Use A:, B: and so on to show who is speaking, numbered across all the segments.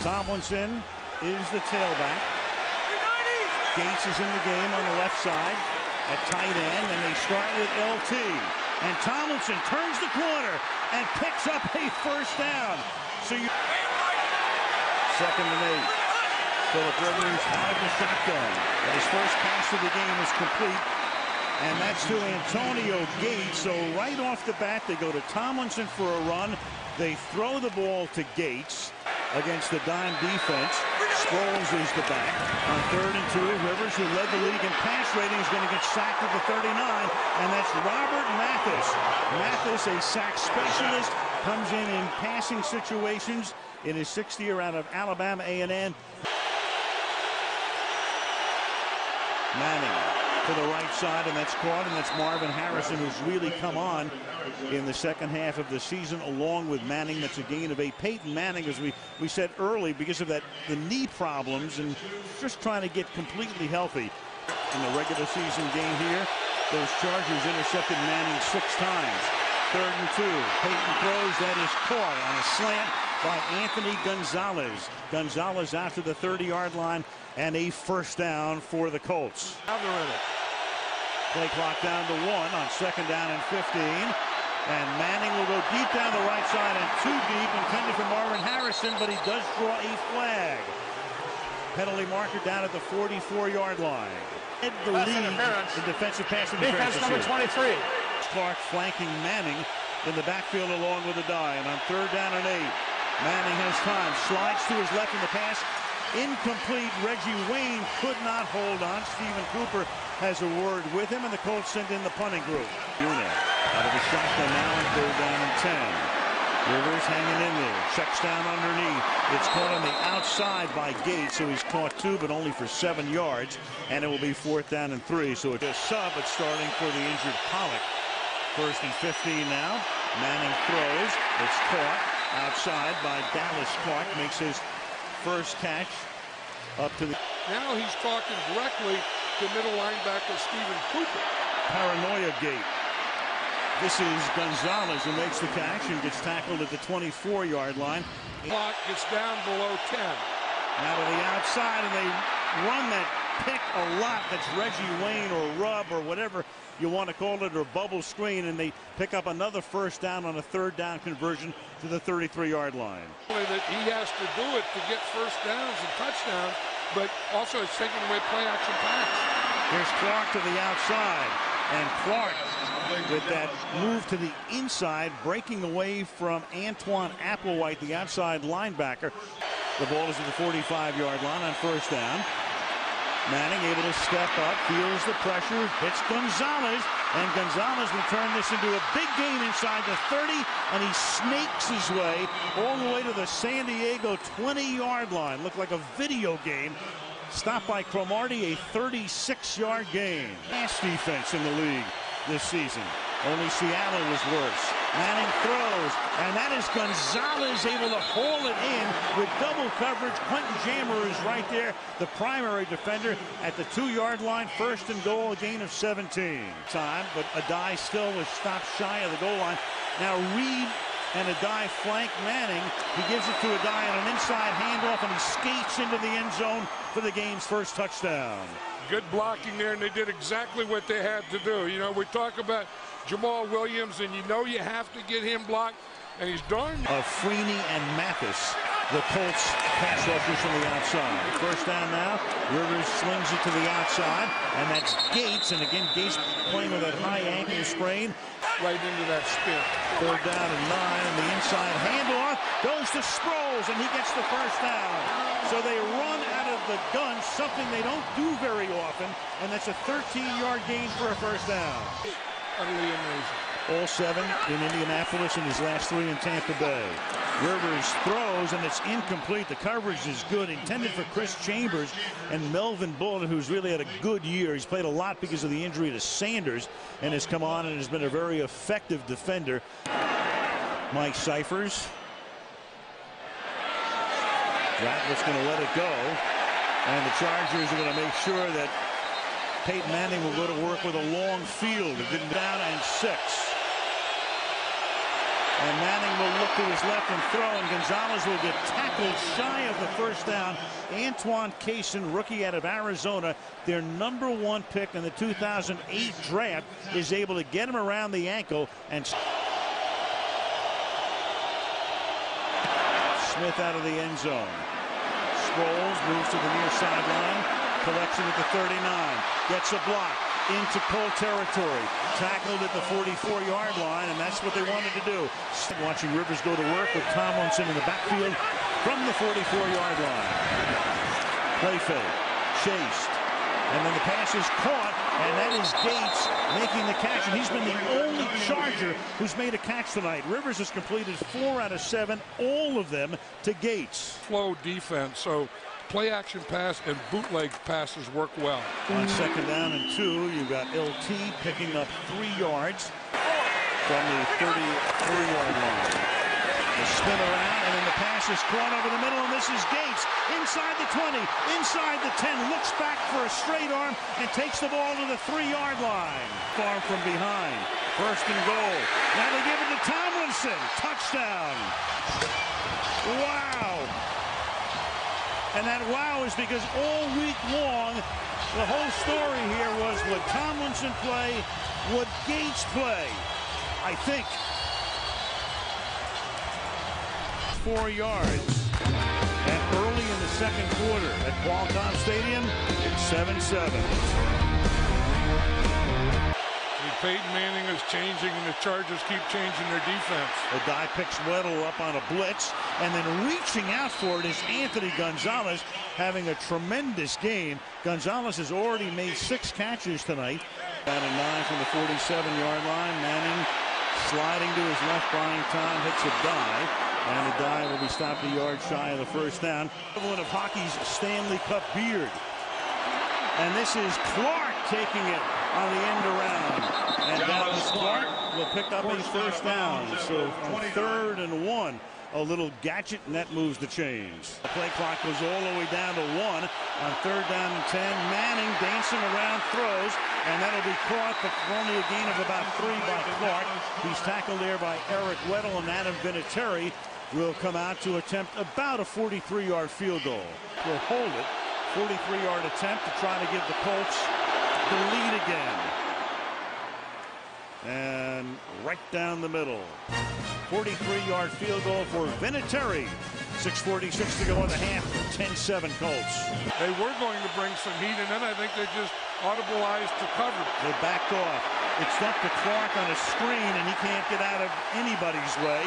A: Thomlinson is the tailback. Gates is in the game on the left side at tight end, and they start with LT. And Thomlinson turns the corner and picks up a first down. So you 2nd and 8. Philip Rivers out of the shotgun. But his first pass of the game is complete. And that's to Antonio Gates. So right off the bat, they go to Thomlinson for a run. They throw the ball to Gates against the dime defense. Sproles is the back. On 3rd and 2, Rivers, who led the league in pass rating, is going to get sacked at the 39. And that's Robert Mathis. Mathis, a sack specialist, comes in passing situations in his 6th year out of Alabama A&M. Manning to the right side, and that's caught, and that's Marvin Harrison, who's really come on in the second half of the season, along with Manning. That's a gain of 8. Peyton Manning, as we said early, because of the knee problems and just trying to get completely healthy. In the regular season game here, those Chargers intercepted Manning 6 times. 3rd and 2. Peyton throws. That is caught on a slant by Anthony Gonzalez. Gonzalez out to the 30-yard line, and a first down for the Colts. Now they're in it. Play clock down to 1 on 2nd down and 15. And Manning will go deep down the right side and too deep, intended for Marvin Harrison, but he does draw a flag. Penalty marker down at the 44-yard line. The lead in defensive pass interference.
B: Defense number 23.
A: Clark flanking Manning in the backfield along with a die. And on 3rd down and 8, Manning has time. Slides to his left in the pass. Incomplete. Reggie Wayne could not hold on. Stephen Cooper has a word with him, and the Colts send in the punting group. Una out of the shotgun now on 3rd down and 10. Rivers hanging in there. Checks down underneath. It's caught on the outside by Gates, so he's caught 2, but only for 7 yards. And it will be 4th down and 3. So it's a sub, but starting for the injured Pollock. 1st and 15 now. Manning throws. It's caught outside by Dallas Clark. Makes his first catch up to the...
B: Now he's talking directly to middle linebacker Stephen Cooper.
A: Paranoia gate. This is Gonzalez who makes the catch and gets tackled at the 24-yard line.
B: Clock gets down below 10.
A: Now to the outside, and they run that pick a lot. That's Reggie Wayne or rub or whatever you want to call it, or bubble screen, and they pick up another first down on a 3rd down conversion to the 33-yard line.
B: That he has to do it to get first downs and touchdowns, but also it's taking away play action pass.
A: Here's Clark to the outside, and Clark with that move to the inside, breaking away from Antoine Applewhite, the outside linebacker. The ball is at the 45-yard line on 1st down. Manning able to step up, feels the pressure, hits Gonzalez, and Gonzalez will turn this into a big gain inside the 30, and he snakes his way all the way to the San Diego 20-yard line. Looked like a video game. Stopped by Cromartie, a 36-yard gain. Pass defense in the league this season. Only Seattle was worse. Manning throws, and that is Gonzalez able to haul it in with double coverage. Quentin Jammer is right there, the primary defender at the 2-yard line. 1st and goal, a gain of 17. Time, but Adai still was stopped shy of the goal line. Now Reed and Adai flank Manning. He gives it to Adai on an inside handoff, and he skates into the end zone for the game's first touchdown.
B: Good blocking there, and they did exactly what they had to do. You know, we talk about Jamal Williams, and you know you have to get him blocked, and he's darn...
A: Freeney and Mathis, the Colts pass rushers from the outside. First down now. Rivers slings it to the outside, and that's Gates. And again, Gates playing with that high ankle sprain.
B: Right into that spin.
A: 3rd down and 9, and the inside handoff goes to Sproles, and he gets the first down. So they run out of the gun, something they don't do very often, and that's a 13-yard gain for a first down.
B: Utterly amazing.
A: All 7 in Indianapolis and his last 3 in Tampa Bay. Rivers throws, and it's incomplete. The coverage is good, intended for Chris Chambers and Melvin Bullitt, who's really had a good year. He's played a lot because of the injury to Sanders and has come on and has been a very effective defender. Mike Cyphers. Ratliff's going to let it go, and the Chargers are going to make sure that Peyton Manning will go to work with a long field. It didn't down and 6. And Manning will look look to his left and throw, and Gonzalez will get tackled shy of the first down. Antoine Cason, rookie out of Arizona, their #1 pick in the 2008 draft, is able to get him around the ankle, and Smith out of the end zone. Sproles moves to the near sideline, collection at the 39, gets a block into Colt territory, tackled at the 44-yard line, and that's what they wanted to do. Watching Rivers go to work with Thomlinson in the backfield from the 44-yard line. Play fake, chased, and then the pass is caught, and that is Gates making the catch, and he's been the only Charger who's made a catch tonight. Rivers has completed 4 out of 7, all of them to Gates.
B: Slow defense, so play action pass and bootleg passes work well.
A: On 2nd down and 2, you've got LT picking up 3 yards from the 33-yard line. The spin around, and then the pass is caught over the middle, and this is Gates inside the 20, inside the 10, looks back for a straight arm and takes the ball to the 3-yard line. Far from behind, 1st and goal. Now they give it to Thomlinson, touchdown. Wow. And that wow is because all week long, the whole story here was, would Thomlinson play? Would Gates play? I think. 4 yards. And early in the 2nd quarter at Qualcomm Stadium, it's 7-7.
B: Peyton Manning is changing, and the Chargers keep changing their defense.
A: The guy picks Weddle up on a blitz, and then reaching out for it is Anthony Gonzalez, having a tremendous game. Gonzalez has already made 6 catches tonight. Down to 9 from the 47-yard line. Manning sliding to his left, buying time, hits a dive, and the dive will be stopped a yard shy of the first down. Equivalent of hockey's Stanley Cup beard. And this is Clark taking it on the end around. And Dallas Clark will pick up a first down. So on 3rd and 1, a little gadget, and that moves the chains. The play clock goes all the way down to 1 on 3rd down and 10. Manning dancing around, throws, and that'll be caught, but only a gain of about 3 by Clark. He's tackled there by Eric Weddle, and Adam Vinatieri will come out to attempt about a 43-yard field goal. Will hold it. 43-yard attempt to try to give the Colts the lead again. And right down the middle. 43-yard field goal for Vinatieri. 6:46 to go in the half. 10-7 Colts.
B: They were going to bring some heat, and then I think they just audibleized to cover.
A: They backed off. It's up to Clark on a screen, and he can't get out of anybody's way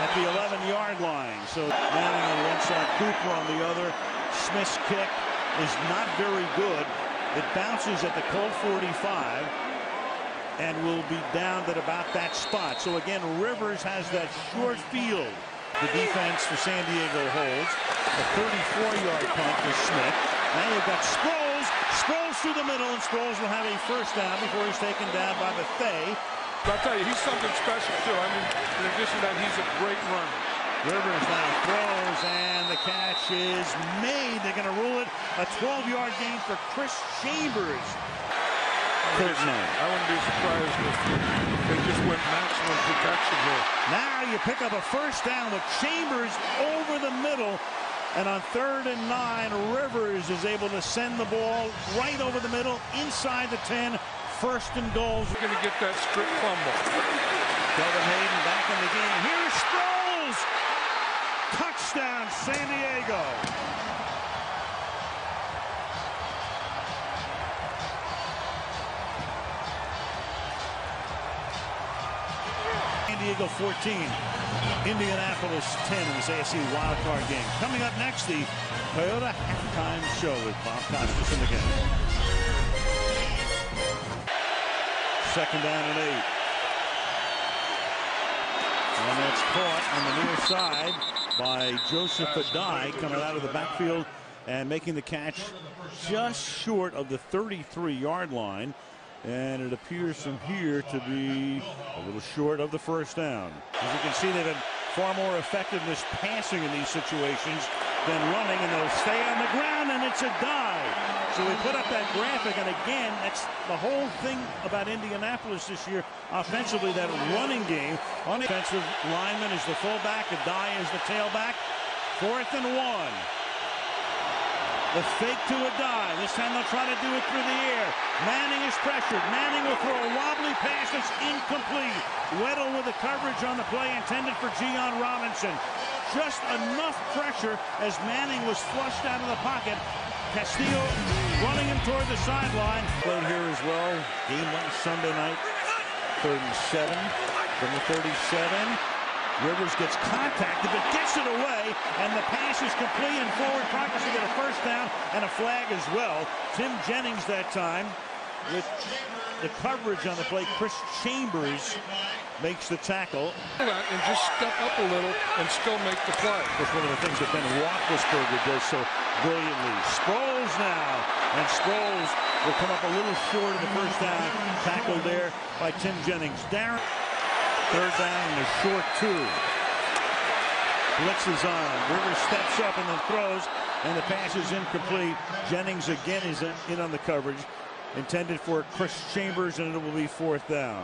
A: at the 11-yard line. So Manning on one side, Cooper on the other. Smith's kick is not very good. It bounces at the Colt 45 and will be down at about that spot. So again, Rivers has that short field. The defense for San Diego holds. The 34-yard punt to Smith. Now you've got Sproles. Sproles through the middle, and Sproles will have a first down before he's taken down by the Thay.
B: I'll tell you, he's something special too. I mean, in addition to that, he's a great runner.
A: Rivers now throws, and the catch is made. They're going to rule it a 12-yard gain for Chris Chambers.
B: I wouldn't be surprised if they just went maximum protection here.
A: Now you pick up a first down with Chambers over the middle. And on 3rd and 9, Rivers is able to send the ball right over the middle, inside the 10. 1st and goal.
B: We're going to get that strip fumble.
A: Kevin Hayden back in the game. Here's Sproles. Touchdown, San Diego. San Diego 14, Indianapolis 10 in this AFC wildcard game. Coming up next, the Toyota halftime show with Bob Costas and the gang. 2nd down and 8. And that's caught on the near side by Joseph Adai, coming out of the backfield and making the catch just short of the 33-yard line. And it appears from here to be a little short of the first down. As you can see, they've had far more effectiveness passing in these situations than running, and they'll stay on the ground, and it's a dive. So we put up that graphic, and again, that's the whole thing about Indianapolis this year offensively, that running game. Offensive lineman is the fullback, Adai is the tailback. 4th and 1. The fake to Adai. This time they'll try to do it through the air. Manning is pressured. Manning will throw a wobbly pass that's incomplete. Weddle with the coverage on the play intended for Gian Robinson. Just enough pressure as Manning was flushed out of the pocket. Castillo running him toward the sideline. Played here as well. Game last Sunday night. 3rd and 7 from the 37. Rivers gets contacted, but gets it away, and the pass is complete, and forward progress to get a first down and a flag as well. Tim Jennings that time with the coverage on the play. Chris Chambers makes the tackle.
B: And just step up a little and still make the play.
A: That's one of the things that Ben Roethlisberger does so brilliantly. Sproles now, and Sproles will come up a little short of the first down. Tackled there by Tim Jennings. Darren. 3rd down and a short 2. Blitz is on. Rivers steps up and then throws, and the pass is incomplete. Jennings again is in on the coverage. Intended for Chris Chambers, and it will be 4th down.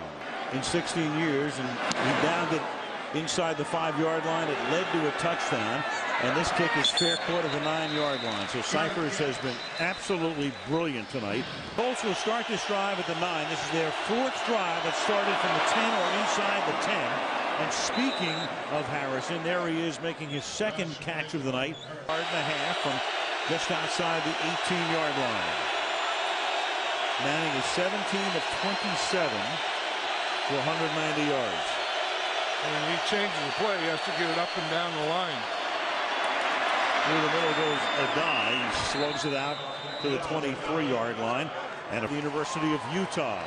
A: In 16 years, and he downed it inside the 5-yard line. It led to a touchdown, and this kick is fair court of the 9-yard line. So Cyphers has been absolutely brilliant tonight. Colts will start this drive at the 9. This is their 4th drive that started from the 10 or inside the 10. And speaking of Harrison, there he is making his 2nd catch of the night. 1.5 from just outside the 18-yard line. Manning is 17 of 27 for 190 yards.
B: And when he changes the play, he has to get it up and down the line.
A: Through the middle goes Adai. He slugs it out to the 23-yard line. And the University of Utah.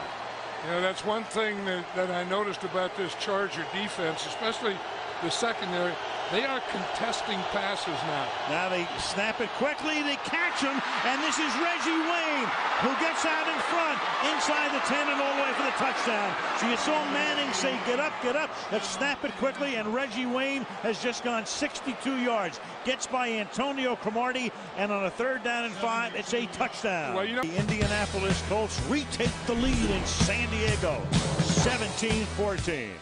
B: You know, that's one thing that I noticed about this Charger defense, especially the secondary. They are contesting passes now.
A: Now they snap it quickly. They catch him. And this is Reggie Wayne, who gets out in front, inside the 10 and all the way for the touchdown. So you saw Manning say, get up, get up. Let's snap it quickly. And Reggie Wayne has just gone 62 yards. Gets by Antonio Cromartie. And on a 3rd down and 5, it's a touchdown.
B: Well, you know,
A: the Indianapolis Colts retake the lead in San Diego, 17-14.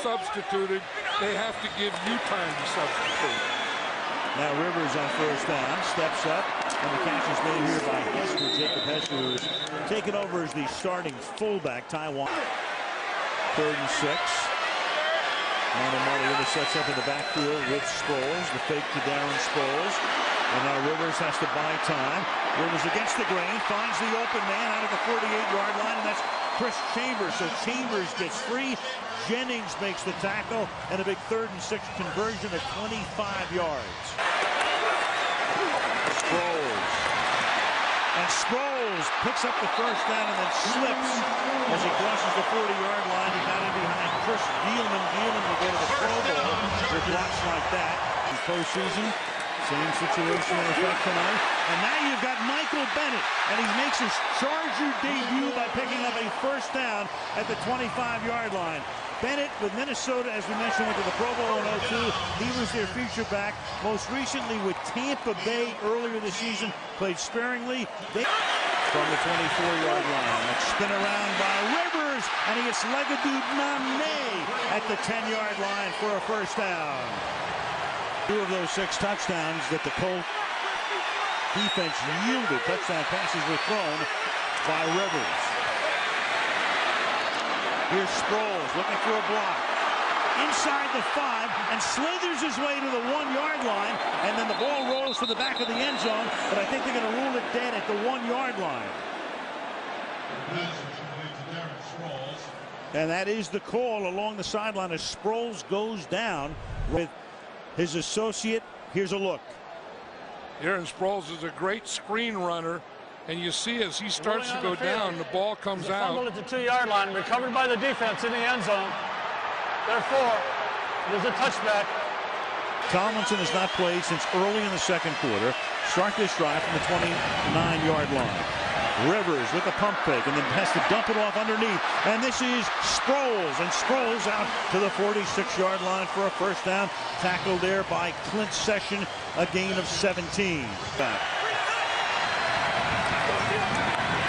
B: Substituted, they have to give you time to substitute.
A: Now Rivers on 1st down, steps up, and the catch is made here by Hester, Jacob Hester, who's taken over as the starting fullback. Taiwan. 3rd and 6. Montemurro sets up in the backfield with Sproles. The fake to Darren Sproles. And now Rivers has to buy time. Rivers against the grain, finds the open man out of the 48-yard line, and that's Chris Chambers. So Chambers gets free. Jennings makes the tackle, and a big 3rd and 6 conversion at 25 yards. Sproles. And Sproles picks up the first down and then slips as he crosses the 40-yard line. He got in behind Chris Dielman. Dielman will go to the Pro Bowl with blocks like that. In postseason, same situation in effect tonight. And now you've got Michael Bennett, and he makes his Charger debut by picking up a first down at the 25-yard line. Bennett with Minnesota, as we mentioned, went to the Pro Bowl in 02. He was their feature back. Most recently with Tampa Bay earlier this season. Played sparingly. From the 24-yard line. Let's spin around by Rivers, and he gets Legadou Name at the 10-yard line for a first down. 2 of those 6 touchdowns that the Colts defense yielded. Touchdown passes were thrown by Rivers. Here's Sproles looking for a block. Inside the 5 and slithers his way to the 1-yard line, and then the ball rolls to the back of the end zone, but I think they're going to rule it dead at the 1-yard line. And that is the call along the sideline as Sproles goes down with his associate. Here's a look.
B: Aaron Sproles is a great screen runner, and you see as he starts to go down, the ball comes out.
C: Fumbled at the 2-yard line, recovered by the defense in the end zone. Therefore, there's a touchback.
A: Thomlinson has not played since early in the 2nd quarter. Start this drive from the 29-yard line. Rivers with a pump fake and then has to dump it off underneath. And this is Sproles. And Sproles out to the 46-yard line for a first down. Tackled there by Clint Session, a gain of 17.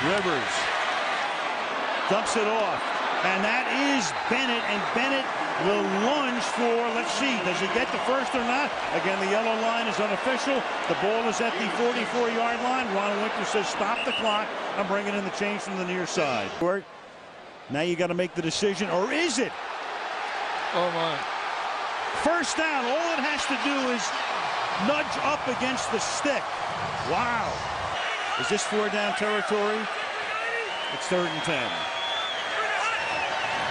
A: Rivers dumps it off. And that is Bennett. And Bennett will lunge for, let's see, does he get the first or not? Again, the yellow line is unofficial. The ball is at the 44-yard line. Ron Winter says, stop the clock. I'm bringing in the change from the near side. Now you got to make the decision, or is it?
B: Oh, my.
A: First down. All it has to do is nudge up against the stick. Wow. Is this 4-down territory? It's 3rd and 10.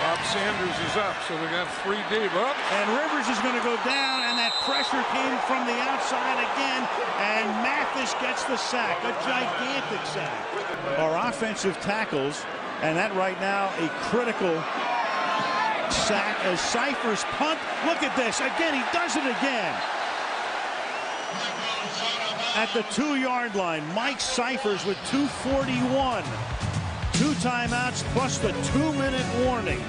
B: Bob Sanders is up, so they got 3 deep. Up.
A: And Rivers is going to go down, and that pressure came from the outside again, and Mathis gets the sack, a gigantic sack. Our offensive tackles, and that right now a critical sack as Cyphers punt. Look at this, again, he does it again. At the 2-yard line, Mike Cyphers with 2:41. 2 timeouts plus the 2-minute warning.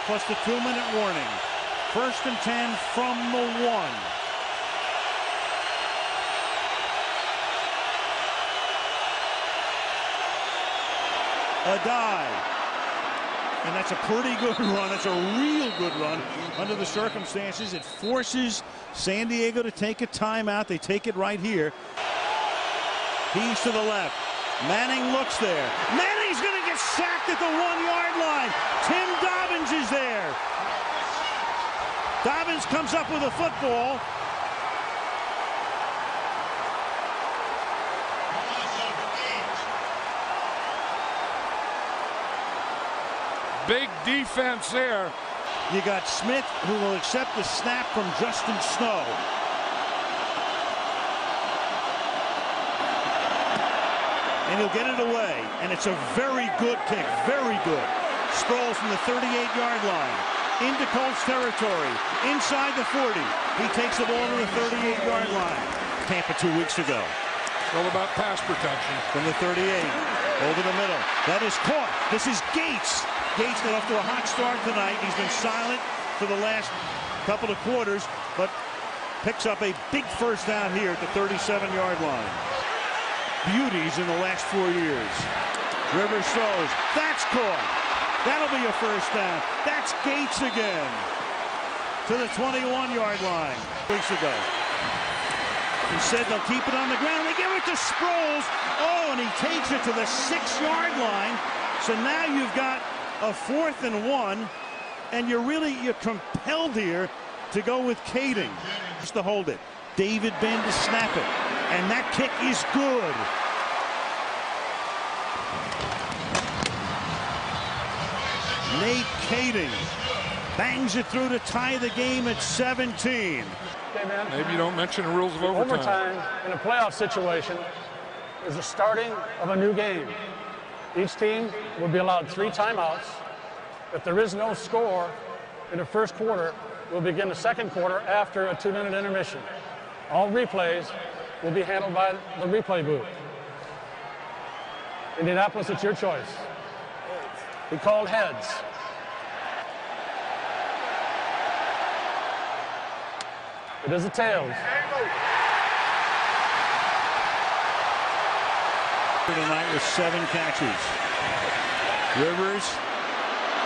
A: Plus the 2-minute warning. 1st and 10 from the 1. A dive. And that's a pretty good run. That's a real good run under the circumstances. It forces San Diego to take a timeout. They take it right here. He's to the left. Manning looks there. Manning's going to get sacked at the 1-yard line. Tim Dobbins is there. Dobbins comes up with a football.
B: Big defense there.
A: You got Smith, who will accept the snap from Justin Snow. And he'll get it away. And it's a very good kick. Very good. Sproles from the 38-yard line. Into Colts territory. Inside the 40. He takes the ball to the 38-yard line. Tampa 2 weeks ago.
B: All about pass protection.
A: From the 38. Over the middle. That is caught. This is Gates. Gates got off to a hot start tonight. He's been silent for the last couple of quarters, but picks up a big first down here at the 37-yard line. Beauties in the last 4 years. Rivers throws. That's caught. That'll be a first down. That's Gates again. To the 21-yard line. Weeks ago. Instead, they'll keep it on the ground. They give it to Sproles. Oh, and he takes it to the 6-yard line. So now you've got a 4th and 1, and you're compelled here to go with Kading. Just to hold it. David Ben to snap it. And that kick is good. Nate Kading bangs it through to tie the game at 17.
C: Okay, man.
B: Maybe you don't mention the rules of overtime.
C: Overtime in a playoff situation is the starting of a new game. Each team will be allowed 3 timeouts. If there is no score in the first quarter, we'll begin the second quarter after a 2-minute intermission. All replays will be handled by the replay booth. Indianapolis, it's your choice. We called heads. It is the tails.
A: Tonight with 7 catches. Rivers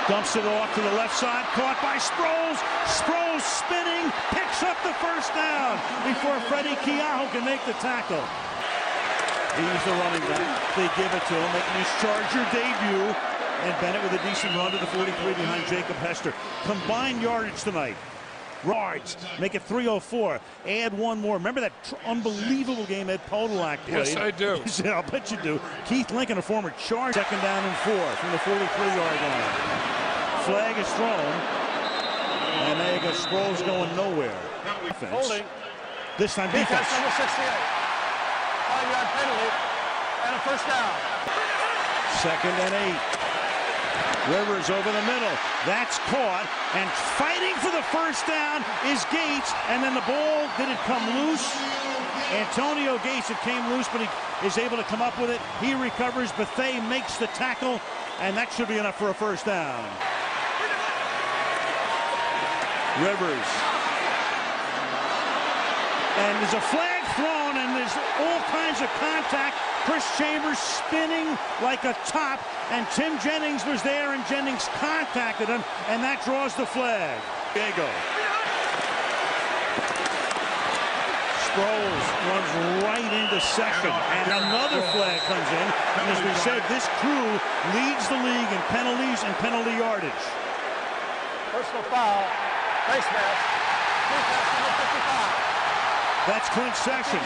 A: dumps it off to the left side, caught by Sproles. Sproles spinning, picks up the first down before Freddie Keaho can make the tackle. He's the running back. They give it to him, making his Charger debut. And Bennett with a decent run to the 43 behind Jacob Hester. Combined yardage tonight. Yards, make it 304. Add 1 more. Remember that unbelievable game Ed Podolak played?
B: Yes, I do.
A: I'll bet you do. Keith Lincoln, a former Charger. 2nd down and 4 from the 43-yard line. Flag is thrown. And there you go. Sproles going nowhere. Defense.
C: Holding.
A: This time defense.
C: Number 68. 5-yard penalty and a first down.
A: 2nd and 8. Rivers over the middle. That's caught. And fighting for the first down is Gates. And then the ball, did it come loose? Antonio Gates, it came loose, but he is able to come up with it. He recovers. Bethea makes the tackle. And that should be enough for a first down. Rivers. And there's a flag thrown, and there's all kinds of contact. Chris Chambers spinning like a top, and Tim Jennings was there, and Jennings contacted him, and that draws the flag. Diego. Sproles runs right into second, and another flag comes in. And as we said, this crew leads the league in penalties and penalty yardage.
C: Personal foul, face mask, defense number 55.
A: That's Clint Session.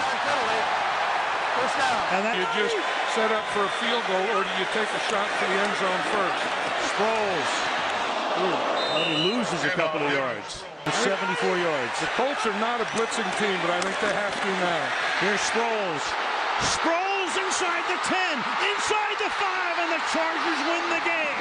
C: First down.
A: And that
B: You just set up for a field goal, or do you take a shot to the end zone first?
A: Sproles. Well, he loses a couple of yards. 74 yards.
B: The Colts are not a blitzing team, but I think they have to now.
A: Here's Sproles. Sproles inside the 10, inside the 5, and the Chargers win the game.